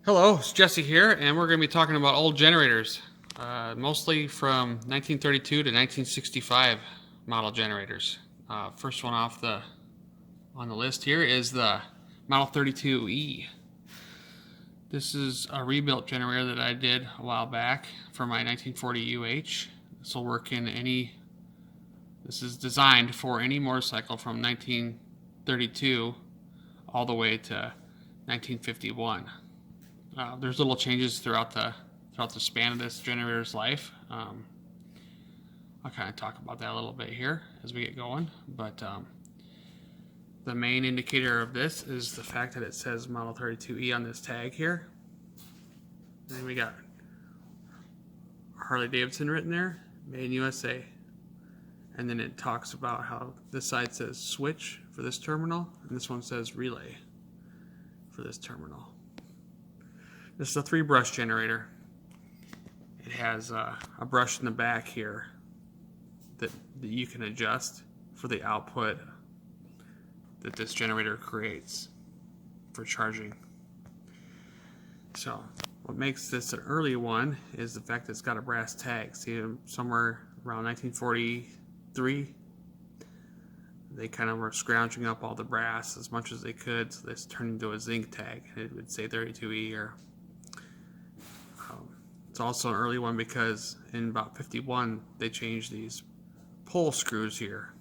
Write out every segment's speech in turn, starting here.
Hello, it's Jesse here, and we're going to be talking about old generators, mostly from 1932 to 1965 model generators. First one on the list here is the Model 32E. This is a rebuilt generator that I did a while back for my 1940 UH. This will work in any. This is designed for any motorcycle from 1932 all the way to 1951. There's little changes throughout the span of this generator's life. I'll kind of talk about that a little bit here as we get going. But the main indicator of this is the fact that it says Model 32E on this tag here. And then we got Harley Davidson written there, made in USA. And then it talks about how this side says switch for this terminal, and this one says relay for this terminal. This is a 3-brush generator. It has a brush in the back here that you can adjust for the output that this generator creates for charging. So what makes this an early one is the fact that it's got a brass tag. See, somewhere around 1943, they kind of were scrounging up all the brass as much as they could, so this turned into a zinc tag. It would say 32E or it's also an early one because in about 51 they changed these pull screws here.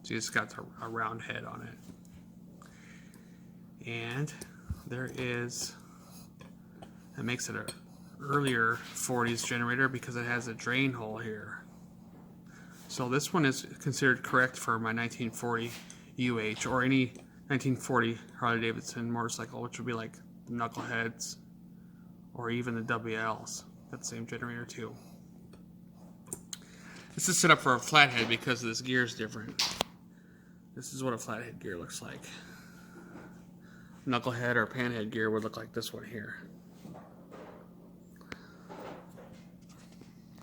So it's got a round head on it. And there is, that makes it an earlier 40s generator because it has a drain hole here. So this one is considered correct for my 1940 UH or any 1940 Harley Davidson motorcycle, which would be like the Knuckleheads or even the WLs. That same generator too. This is set up for a flathead because this gear is different. This is what a flathead gear looks like. Knucklehead or panhead gear would look like this one here.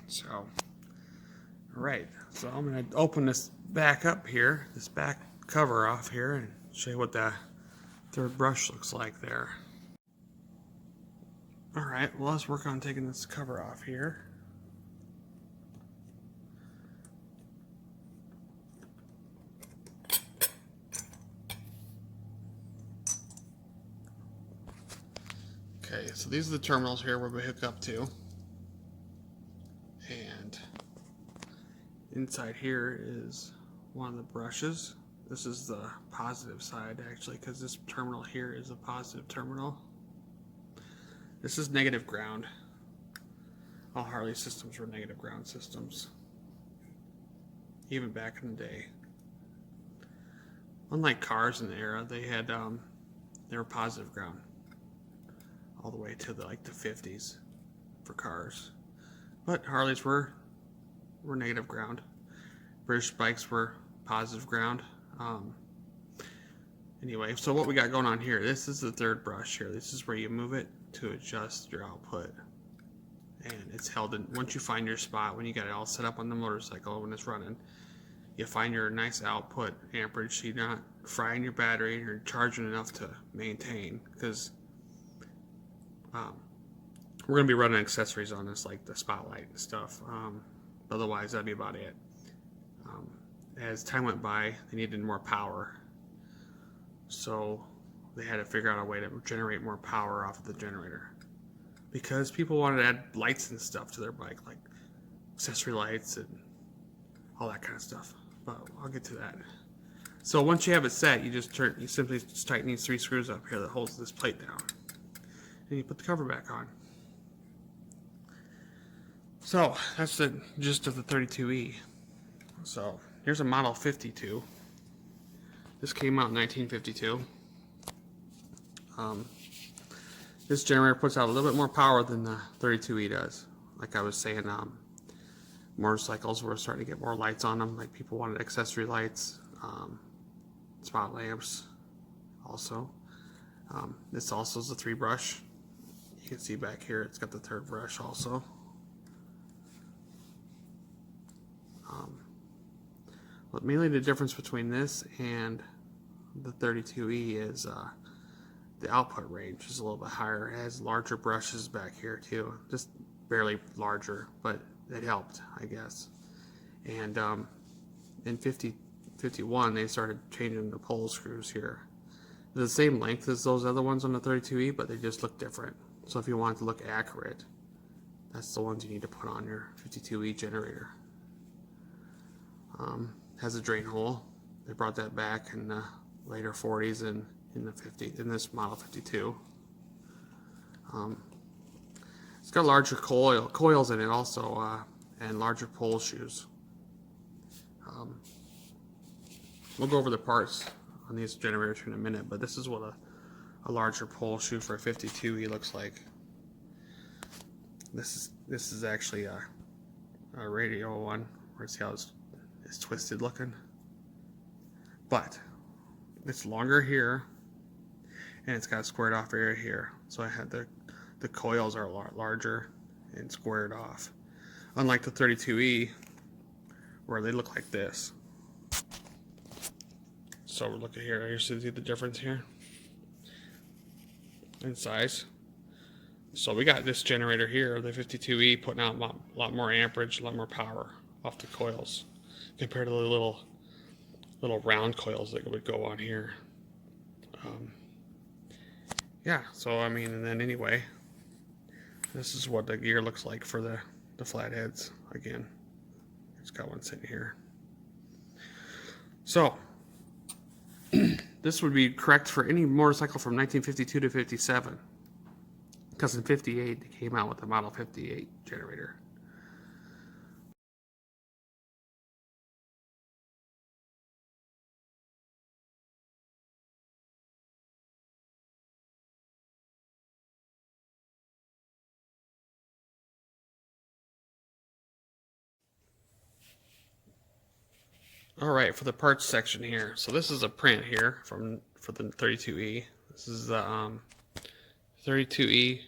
So, alright, so I'm going to open this back up here, this back cover off here, and show you what the third brush looks like there. Alright, well, let's work on taking this cover off here. Okay, so these are the terminals here where we hook up to. And inside here is one of the brushes. This is the positive side, actually, because this terminal here is a positive terminal. This is negative ground. All Harley systems were negative ground systems, even back in the day. Unlike cars in the era, they had they were positive ground all the way to the 50s for cars. But Harleys were negative ground. British bikes were positive ground. Anyway, so what we got going on here, this is the third brush here. This is where you move it to adjust your output. And it's held in, once you find your spot, when you got it all set up on the motorcycle, when it's running, you find your nice output amperage so you're not frying your battery and you're charging enough to maintain. Because we're going to be running accessories on this, like the spotlight and stuff. Otherwise, that'd be about it. As time went by, they needed more power. So they had to figure out a way to generate more power off of the generator. Because people wanted to add lights and stuff to their bike, like accessory lights and all that kind of stuff. But I'll get to that. So once you have it set, you simply just tighten these 3 screws up here that holds this plate down. And you put the cover back on. So that's the gist of the 32E. So here's a Model 52. This came out in 1952. This generator puts out a little bit more power than the 32E does. Like I was saying, motorcycles were starting to get more lights on them. Like people wanted accessory lights, spot lamps also. This also is a 3-brush. You can see back here it's got the third brush also. But mainly the difference between this and the 32E is the output range is a little bit higher. It has larger brushes back here too, just barely larger, but it helped, I guess. And in 51, they started changing the pole screws here. They're the same length as those other ones on the 32E, but they just look different. So if you want it to look accurate, that's the ones you need to put on your 52E generator. Has a drain hole. They brought that back in the later 40s and in this model 52. It's got larger coils in it also, and larger pole shoes. We'll go over the parts on these generators in a minute, but this is what a larger pole shoe for a 52E looks like. This is actually a radio one. Where see how it's twisted looking, but it's longer here, and it's got a squared off area here. So I had the coils are a lot larger and squared off, unlike the 32E where they look like this. So we're looking here. You see the difference here in size. So we got this generator here, the 52E, putting out a lot more amperage, a lot more power off the coils compared to the little round coils that would go on here. Yeah, so I mean, and then anyway, this is what the gear looks like for the flatheads. Again, it's got one sitting here. So this would be correct for any motorcycle from 1952 to 57, because in 58 they came out with the Model 58 generator. All right, for the parts section here. So this is a print here for the 32E. This is the 32E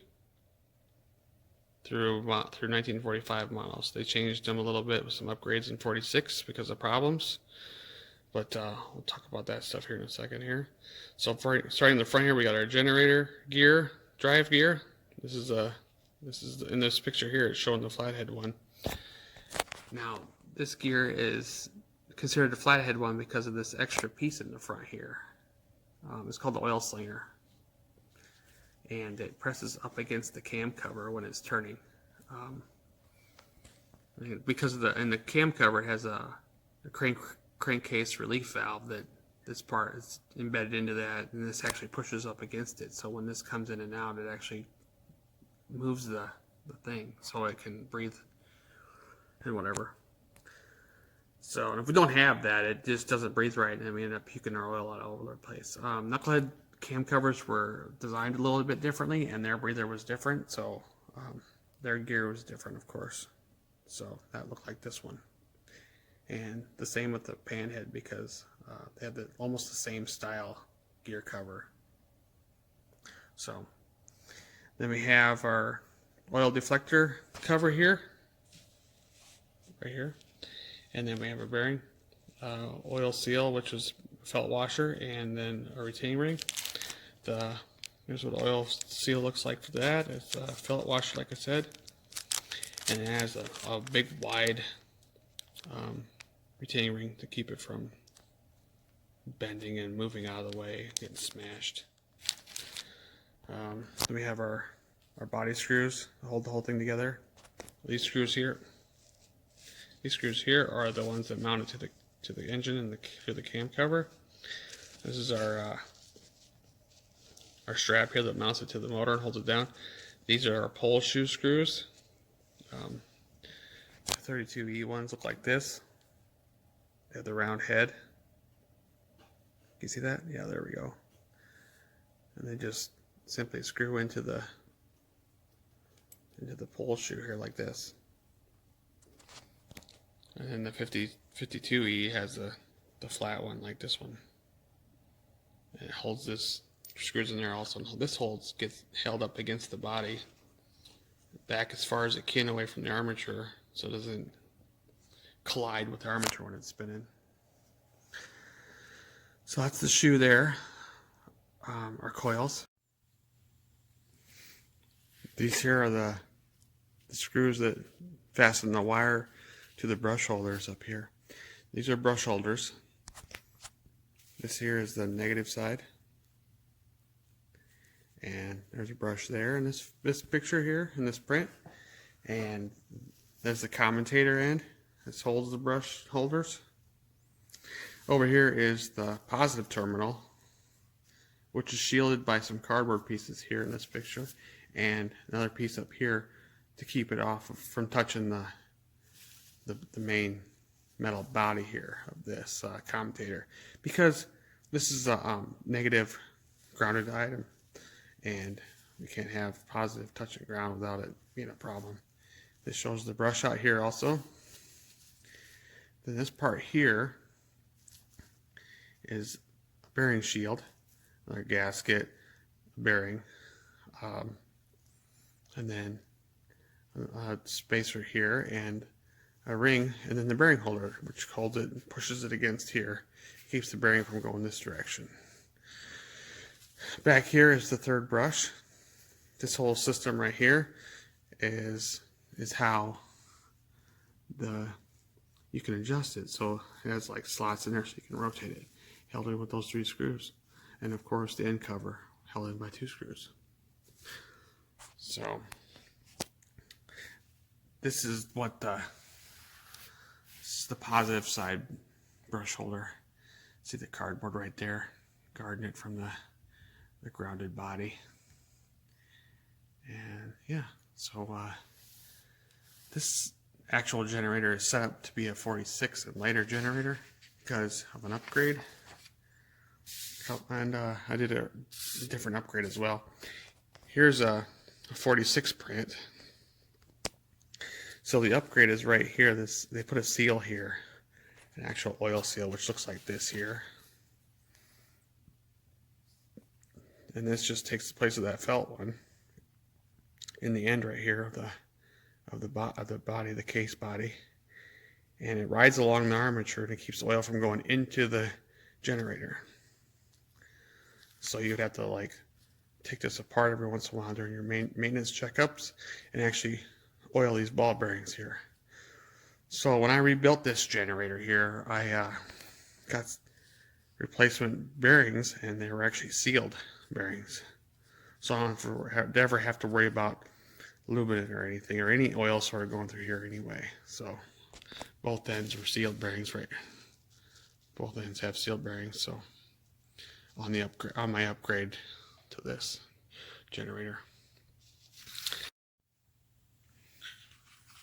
through 1945 models. They changed them a little bit with some upgrades in 46 because of problems. But we'll talk about that stuff here in a second here. So starting in the front here, we got our generator gear, drive gear. This is in this picture here, it's showing the flathead one. Now this gear is considered a flathead one because of this extra piece in the front here. It's called the oil slinger, and it presses up against the cam cover when it's turning. Because of the cam cover, it has a crankcase relief valve that this part is embedded into that, and this actually pushes up against it. So when this comes in and out, it actually moves the thing so it can breathe and whatever. So, and if we don't have that, it just doesn't breathe right, and we end up puking our oil all over the place. Knucklehead cam covers were designed a little bit differently, and their breather was different, so their gear was different, of course. So that looked like this one. And the same with the panhead, because they had almost the same style gear cover. So then we have our oil deflector cover here, right here. And then we have a bearing, oil seal, which is felt washer, and then a retaining ring. Here's what oil seal looks like for that. It's a felt washer, like I said, and it has a big wide retaining ring to keep it from bending and moving out of the way, getting smashed. Then we have our body screws to hold the whole thing together. These screws here. These screws here are the ones that mount it to the engine and to the cam cover. This is our strap here that mounts it to the motor and holds it down. These are our pole shoe screws. The 32E ones look like this. They have the round head. Can you see that? Yeah, there we go. And they just simply screw into the pole shoe here like this. And then the 52E has the flat one like this one. And it holds this, screws in there also. This gets held up against the body, back as far as it can away from the armature, so it doesn't collide with the armature when it's spinning. So that's the shoe there, our coils. These here are the screws that fasten the wire to the brush holders up here. These are brush holders. This here is the negative side. And there's a brush there in this picture here, in this print. And there's the commutator end. This holds the brush holders. Over here is the positive terminal, which is shielded by some cardboard pieces here in this picture, and another piece up here to keep it off from touching the main metal body here of this commutator, because this is a negative grounded item, and we can't have positive touching ground without it being a problem. This shows the brush out here also. Then this part here is a bearing shield, another gasket, bearing, and then a spacer here, and a ring, and then the bearing holder, which holds it and pushes it against here, keeps the bearing from going this direction. Back here is the third brush. This whole system right here is how you can adjust it. So it has like slots in there so you can rotate it, held in with those 3 screws, and of course the end cover held in by 2 screws. So this is the positive side brush holder. See the cardboard right there, guarding it from the grounded body. And yeah, so this actual generator is set up to be a 46 and later generator because of an upgrade. And I did a different upgrade as well. Here's a 46 print. So the upgrade is right here. They put a seal here, an actual oil seal, which looks like this here. And this just takes the place of that felt one in the end right here of the body, the case body. And it rides along the armature and it keeps the oil from going into the generator. So you'd have to like take this apart every once in a while during your maintenance checkups and actually oil these ball bearings here. So when I rebuilt this generator here, I got replacement bearings, and they were actually sealed bearings. So I don't ever have to worry about lubricant or anything, or any oil sort of going through here anyway. So both ends were sealed bearings, right? Both ends have sealed bearings. So on my upgrade to this generator.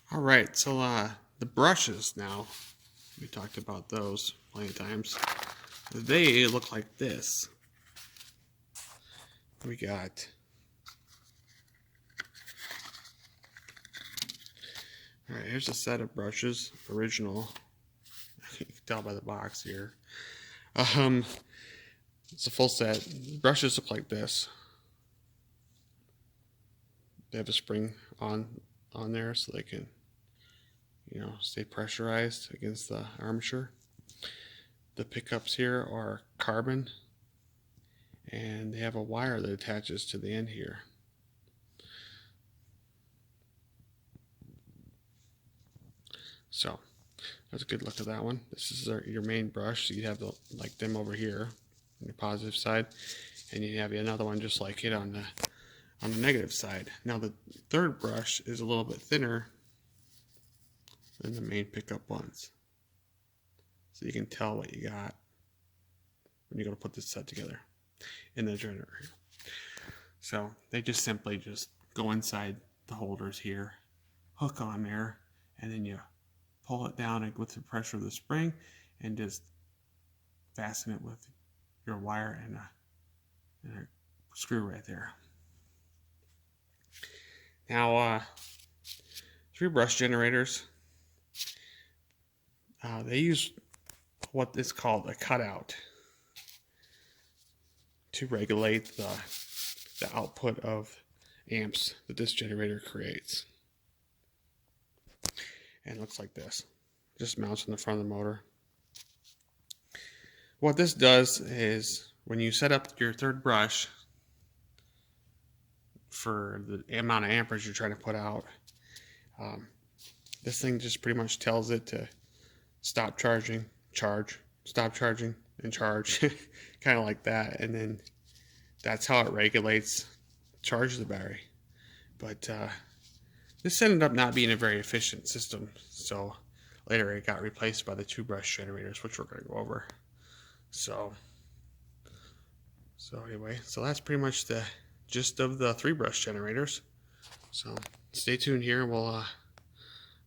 All right, so the brushes now, we talked about those plenty of times. They look like this. We got all right, here's a set of brushes, original. You can tell by the box here. It's a full set. Brushes look like this. They have a spring on there so they can, stay pressurized against the armature. The pickups here are carbon, and they have a wire that attaches to the end here. So that's a good look at that one. This is your main brush. So you'd have them over here on your positive side, and you have another one just like it on the negative side. Now the third brush is a little bit thinner than the main pickup ones, so you can tell what you got when you're going to put this set together in the generator. So they just simply go inside the holders here, hook on there, and then you pull it down with the pressure of the spring and just fasten it with your wire and a screw right there. Now, 3 brush generators, they use what is called a cutout to regulate the output of amps that this generator creates. And it looks like this. Just mounts in the front of the motor. What this does is when you set up your third brush, for the amount of amperage you're trying to put out. This thing just pretty much tells it to stop charging, charge, stop charging, and charge, kind of like that. And then that's how it regulates, charges the battery. But this ended up not being a very efficient system, so later it got replaced by the 2-brush generators, which we're going to go over. So anyway, so that's pretty much the gist of the 3-brush generators. So stay tuned here, and we'll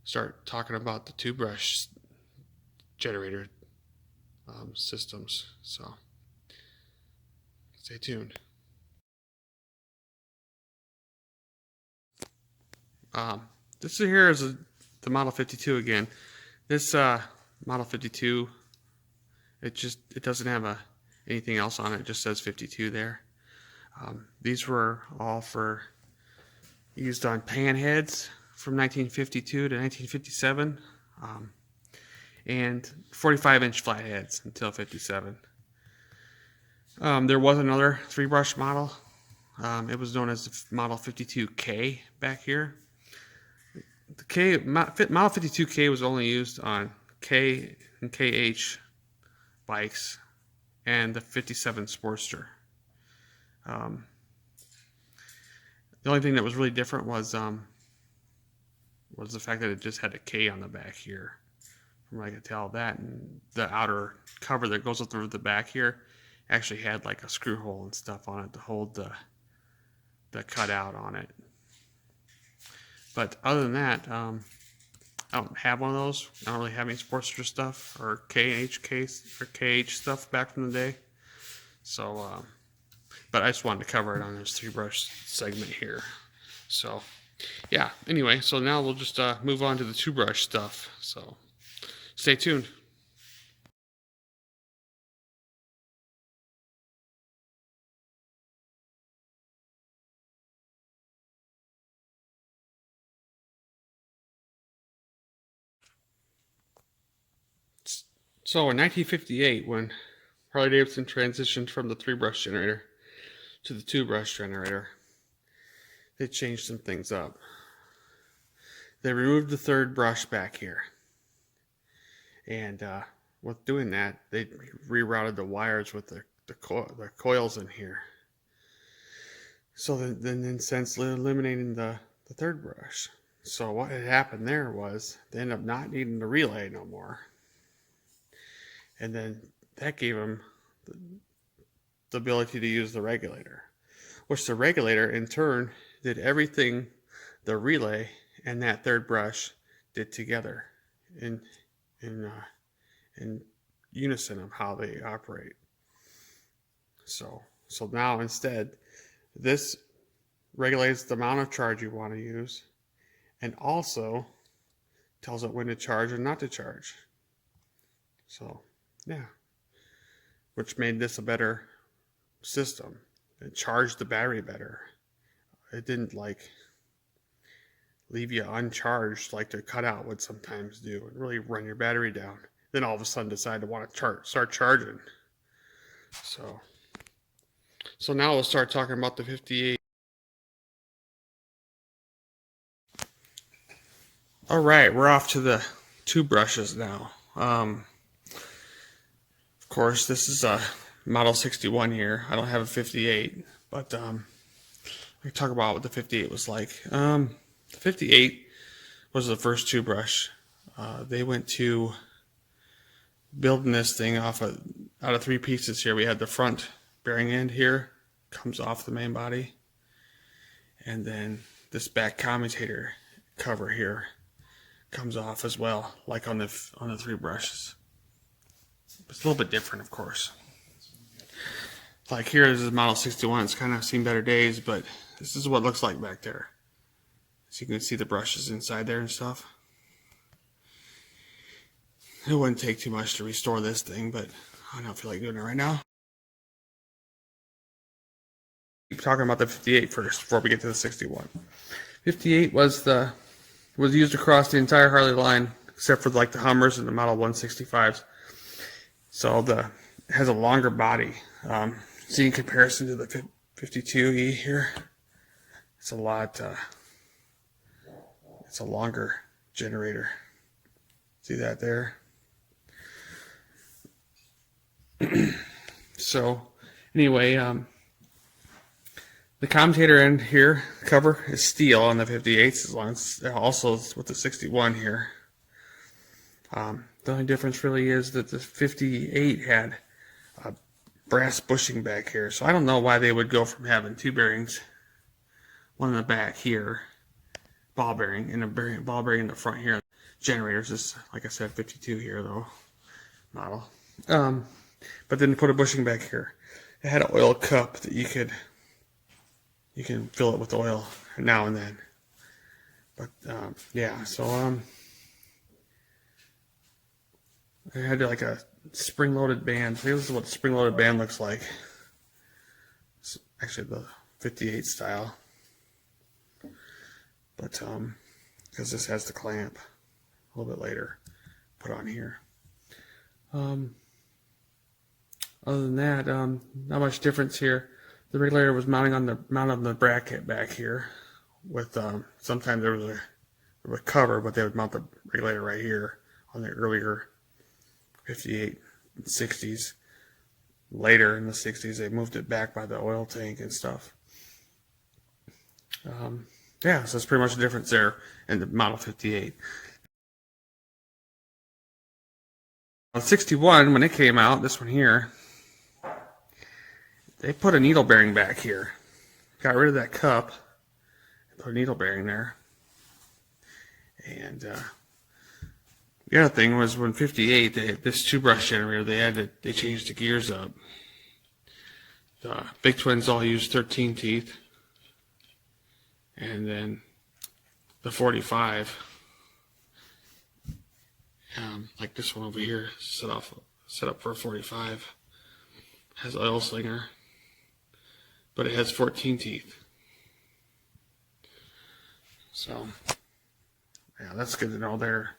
start talking about the 2-brush generator systems. So stay tuned. This here is the Model 52 again. This Model 52, it doesn't have anything else on it. It just says 52 there. These were all used on pan heads from 1952 to 1957, and 45-inch flat heads until 57. There was another 3-brush model. It was known as the Model 52K back here. The Model 52K was only used on K and KH bikes and the 57 Sportster. The only thing that was really different was the fact that it just had a K on the back here. From what I could tell, that and the outer cover that goes up through the back here actually had like a screw hole and stuff on it to hold the cutout on it. But other than that, I don't have one of those. I don't really have any Sportster stuff or KH stuff back from the day. So, but I just wanted to cover it on this 3-brush segment here. So, yeah. Anyway, so now we'll just move on to the 2-brush stuff. So, stay tuned. So in 1958, when Harley Davidson transitioned from the 3-brush generator to the 2-brush generator, they changed some things up. They removed the 3rd brush back here. And with doing that, they rerouted the wires with the coils in here. So then since eliminating the 3rd brush. So what had happened there was they ended up not needing the relay no more. And then that gave them the ability to use the regulator, which the regulator in turn did everything the relay and that 3rd brush did together in unison of how they operate. So now instead, this regulates the amount of charge you want to use and also tells it when to charge and not to charge. So yeah, which made this a better system. It charged the battery better. It didn't like leave you uncharged like the cutout would sometimes do and really run your battery down. Then all of a sudden decide to want to start charging. So now we'll start talking about the 58. All right, we're off to the 2 brushes now. Of course, this is a Model 61 here. I don't have a 58, but I can talk about what the 58 was like. The 58 was the first 2 brush. They went to building this thing out of 3 pieces here. We had the front bearing end here, comes off the main body, and then this back commutator cover here comes off as well, like on the 3 brushes. It's a little bit different, of course. Like here, this is Model 61. It's kind of seen better days, but this is what it looks like back there. So you can see the brushes inside there and stuff. It wouldn't take too much to restore this thing, but I don't feel like doing it right now. Keep talking about the 58 first before we get to the 61. 58 was used across the entire Harley line, except for like the Hummers and the Model 165s. So it has a longer body. See in comparison to the 52E here, it's a lot, it's a longer generator. See that there? So anyway, the commutator end here cover is steel on the 58s, as long as also with the 61 here. The only difference really is that the 58 had a brass bushing back here. So I don't know why they would go from having two bearings, one in the back here, ball bearing, and a ball bearing in the front here. Generators is, like I said, 52 here though, model. But then put a bushing back here. It had an oil cup that you can fill it with oil now and then. But yeah, so I had like a spring-loaded band. So this is what the spring-loaded band looks like. It's actually the 58 style, but because this has the clamp a little bit later put on here. Other than that, not much difference here. The regulator was mounted on the bracket back here. With sometimes there was a cover, but they would mount the regulator right here on the earlier 58 and 60s. Later in the 60s, they moved it back by the oil tank and stuff. Yeah, so that's pretty much the difference there in the Model 58. On 61, when it came out, this one here, they put a needle bearing back here. Got rid of that cup and put a needle bearing there. And the other thing was when 58, this two-brush generator, they changed the gears up. The big twins all used 13 teeth, and then the 45, like this one over here, set up for a 45, has oil slinger, but it has 14 teeth. So yeah, that's good to know there.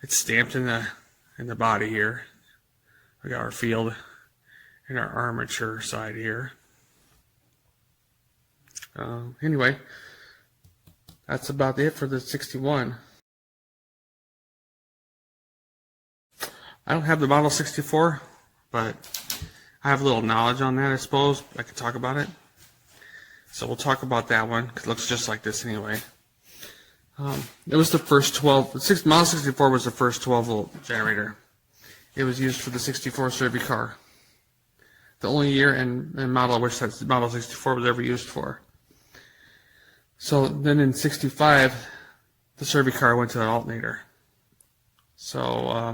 It's stamped in the body here. We got our field and our armature side here. Anyway, that's about it for the 61. I don't have the Model 64, but I have a little knowledge on that, I suppose. I could talk about it. So we'll talk about that one, because it looks just like this anyway. It was the first Model 64 was the first 12-volt generator. It was used for the 64 Survey car. The only year and model which that Model 64 was ever used for. So then in 65, the Survey car went to an alternator. So I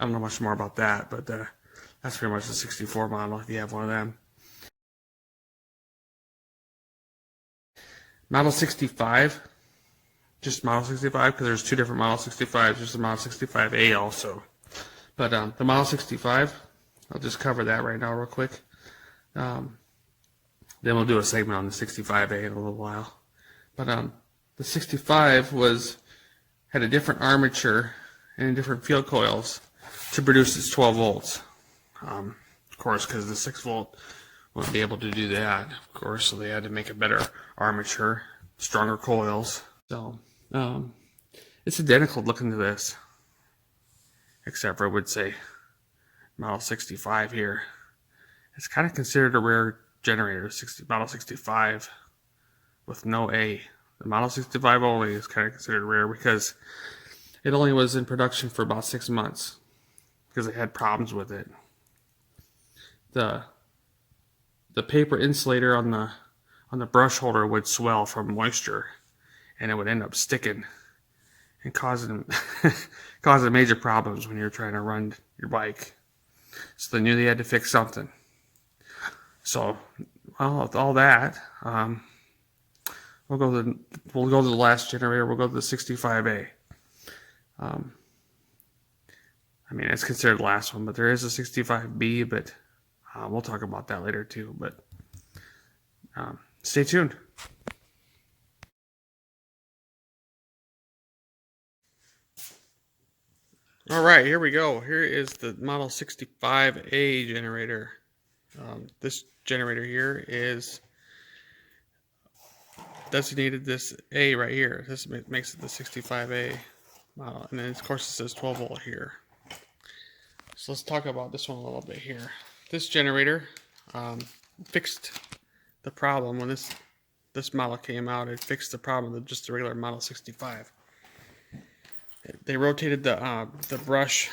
don't know much more about that, but that's pretty much the 64 model if you have one of them. Model 65, just Model 65, because there's two different Model 65s. There's the Model 65A also. But the Model 65, I'll just cover that right now real quick. Then we'll do a segment on the 65A in a little while. But the 65 had a different armature and different field coils to produce its 12 volts. Of course, because the 6 volt wouldn't be able to do that, of course, so they had to make a better armature, stronger coils. So it's identical looking to this, except for I would say Model 65 here. It's kind of considered a rare generator, Model 65 with no A. The Model 65 only is kind of considered rare because it only was in production for about 6 months because they had problems with it. The paper insulator on the brush holder would swell from moisture, and it would end up sticking and causing major problems when you're trying to run your bike. So they knew they had to fix something. So, well, with all that, we'll go to the last generator. We'll go to the 65A. I mean, it's considered the last one, but there is a 65B, but we'll talk about that later too. But stay tuned. All right, here we go. Here is the Model 65A generator. This generator here is designated this A right here. This makes it the 65A model, and then of course it says 12 volt here. So let's talk about this one a little bit here. This generator fixed the problem when this model came out. It fixed the problem with just the regular Model 65. They rotated the brush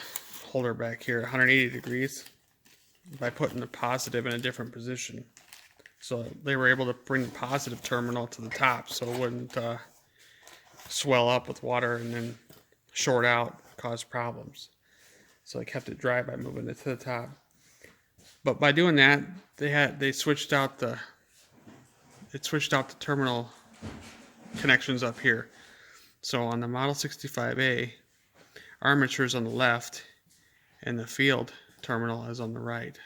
holder back here 180 degrees by putting the positive in a different position. So they were able to bring the positive terminal to the top so it wouldn't swell up with water and then short out, cause problems. So they kept it dry by moving it to the top. But by doing that, they switched out the terminal connections up here. So on the Model 65A, armature is on the left and the field terminal is on the right.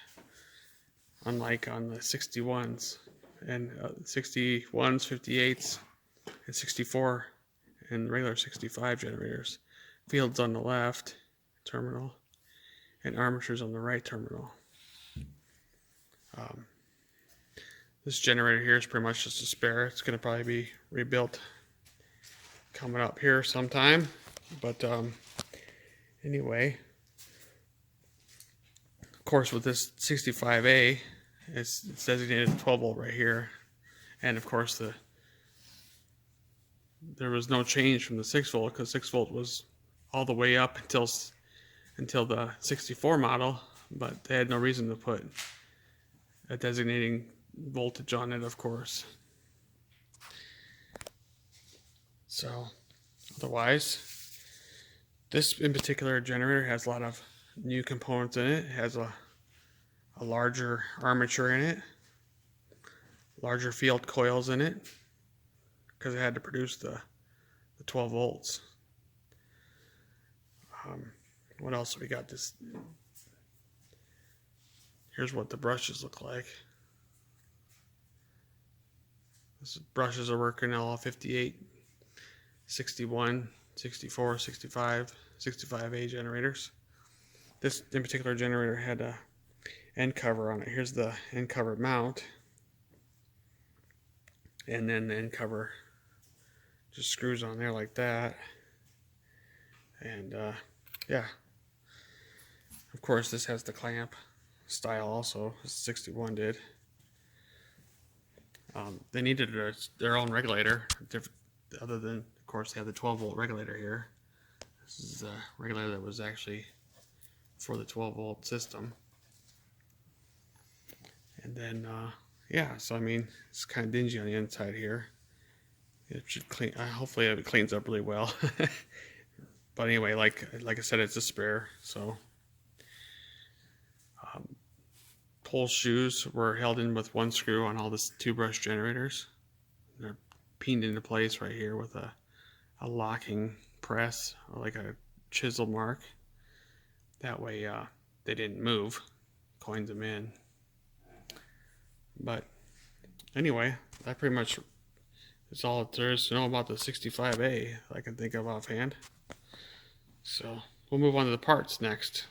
Unlike on the 61s and 61s, 58s, and 64 and regular 65 generators. Field's on the left terminal and armature's on the right terminal. This generator here is pretty much just a spare. It's going to probably be rebuilt coming up here sometime. But anyway, of course with this 65A, it's designated 12 volt right here. And of course there was no change from the 6 volt because 6 volt was all the way up until the 64 model, but they had no reason to put a designating voltage on it, of course. So otherwise, this in particular generator has a lot of new components in it. It has a larger armature in it, larger field coils in it, because it had to produce the 12 volts. What else we got? Here's what the brushes look like. These brushes are working all 58, 61, 64, 65, 65A generators. This in particular generator had a end cover on it. Here's the end cover mount, and then the end cover just screws on there like that. And yeah, of course this has the clamp style also, as 61 did. They needed their own regulator, other than, of course, they have the 12 volt regulator here. This is a regulator that was actually for the 12 volt system. And then, yeah, so I mean, it's kind of dingy on the inside here. It should clean, hopefully it cleans up really well. But anyway, like I said, it's a spare, so. Pole shoes were held in with one screw on all this 2-brush generators. They're pinned into place right here with a locking press, or like a chisel mark. That way they didn't move. Coined them in. But anyway, that pretty much is all there is to know about the 65A I can think of offhand. So we'll move on to the parts next.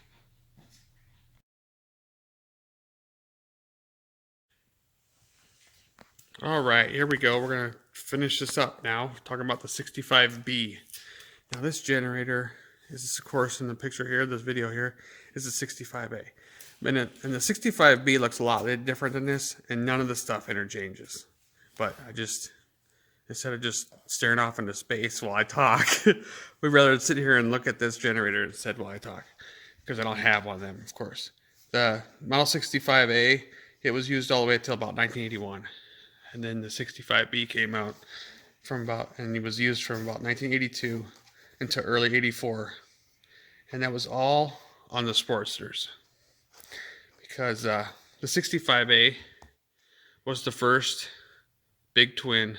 All right, here we go. We're going to finish this up now, talking about the 65B. Now this generator is, of course, in the picture here, this video here, is the 65A. And the 65B looks a lot different than this, and none of the stuff interchanges. But instead of just staring off into space while I talk, we'd rather sit here and look at this generator instead while I talk, because I don't have one of them, of course. The Model 65A, it was used all the way until about 1981. And then the 65B came out and it was used from about 1982 until early 84. And that was all on the Sportsters. Because the 65A was the first big twin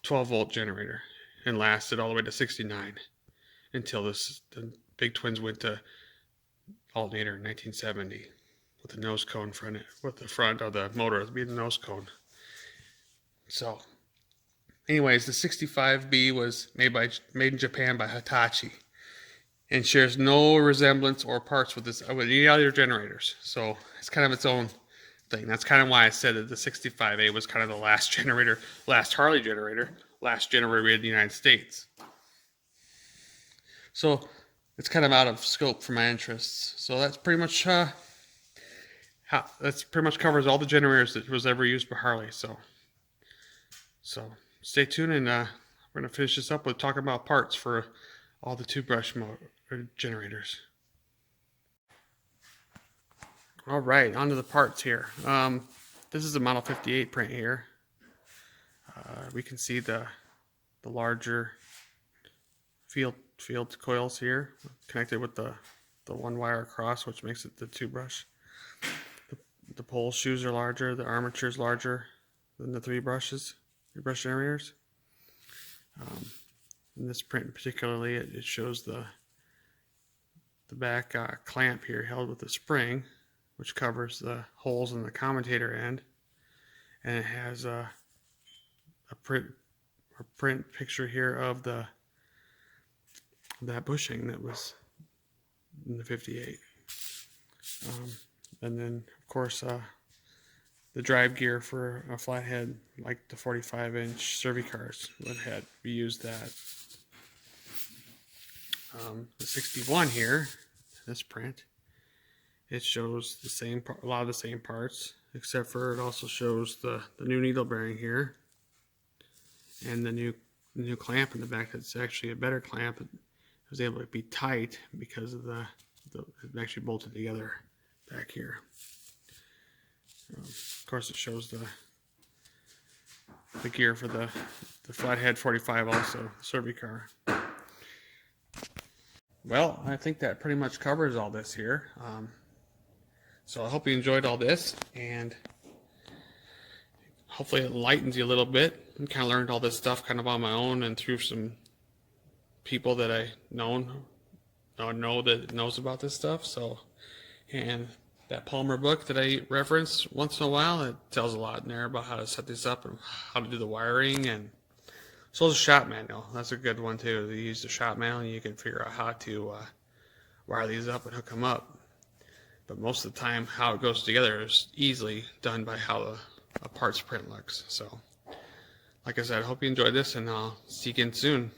12 volt generator and lasted all the way to 69 until the big twins went to alternator in 1970 with the nose cone front, with the front of the motor being the nose cone. So, anyways, the 65B was made in Japan by Hitachi, and shares no resemblance or parts with any other generators. So it's kind of its own thing. That's kind of why I said that the 65A was kind of the last generator, last Harley generator, last generator in the United States. So it's kind of out of scope for my interests. So that's pretty much that's pretty much covers all the generators that was ever used by Harley. So stay tuned, and we're gonna finish this up with talking about parts for all the toothbrush generators. All right, onto the parts here. This is a Model 58 print here. We can see the larger field coils here connected with the one wire across, which makes it the toothbrush. The pole shoes are larger. The armature is larger than the three brush generators. In this print particularly, it shows the back clamp here held with a spring, which covers the holes in the commutator end, and it has a print picture here of that bushing that was in the 58. And then of course the drive gear for a flathead like the 45-inch Cervicars we used that. The 61 here, this print, it shows a lot of the same parts, except for it also shows the new needle bearing here and the new clamp in the back. That's actually a better clamp. It was able to be tight because of it actually bolted together back here. Of course, it shows the gear for the flathead 45 also, Cervicar. Well, I think that pretty much covers all this here. So I hope you enjoyed all this, and hopefully it enlightens you a little bit. I kind of learned all this stuff kind of on my own and through some people that I know that knows about this stuff. So, and that Palmer book that I reference once in a while, it tells a lot in there about how to set this up and how to do the wiring. And so the shop manual, that's a good one too. You use the shop manual and you can figure out how to wire these up and hook them up. But most of the time, how it goes together is easily done by how a parts print looks. So, like I said, I hope you enjoyed this, and I'll see you again soon.